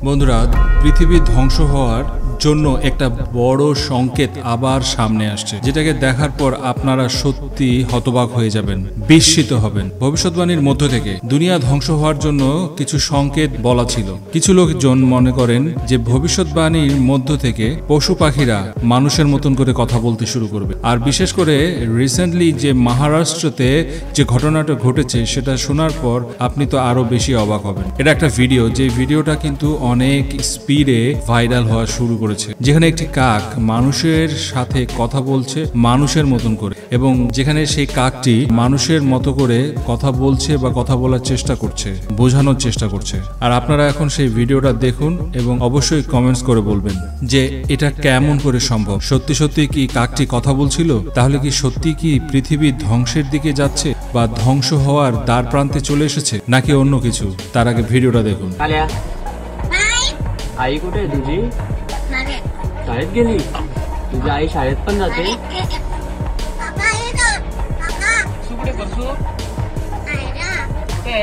বন্ধুরা, পৃথিবী ধ্বংস হওয়ার জন্য একটা বড় সংকেত আবার সামনে আসছে, যেটাকে দেখার পর আপনারা সত্যি হতবাক হয়ে যাবেন, বিস্মিত হবেন। ভবিষ্যৎবাণীর মধ্য থেকে দুনিয়া ধ্বংস হওয়ার জন্য কিছু সংকেত বলা ছিল। কিছু লোকজন মনে করেন যে ভবিষ্যৎবাণীর মধ্য থেকে পশু পাখিরা মানুষের মতন করে কথা বলতে শুরু করবে। আর বিশেষ করে রিসেন্টলি যে মহারাষ্ট্রতে যে ঘটনাটা ঘটেছে সেটা শোনার পর আপনি তো আরো বেশি অবাক হবেন। এটা একটা ভিডিও, যে ভিডিওটা কিন্তু অনেক স্পিডে ভাইরাল হওয়া শুরু করেছে, যেখানে একটি কাক মানুষের সাথে কথা বলছে মানুষের মতন করে, এবং যেখানে সেই কাকটি মানুষের মতো করে কথা বলছে বা কথা বলার চেষ্টা করছে, বোঝানোর চেষ্টা করছে। আর আপনারা এখন সেই ভিডিওটা দেখুন এবং অবশ্যই কমেন্টস করে বলবেন যে এটা কেমন করে সম্ভব। সত্যি সত্যি কি কাকটি কথা বলছিল? তাহলে কি সত্যি কি পৃথিবী ধ্বংসের দিকে যাচ্ছে বা ধ্বংস হওয়ার দ্বার প্রান্তে চলে এসেছে, नाकी অন্য কিছু? তার আগে ভিডিওটা দেখুন। आई कुठे आहे तुझी? शाळेत गेली? तुझी आई शाळेत पण जाते? बसू कुठे बसू? कुठे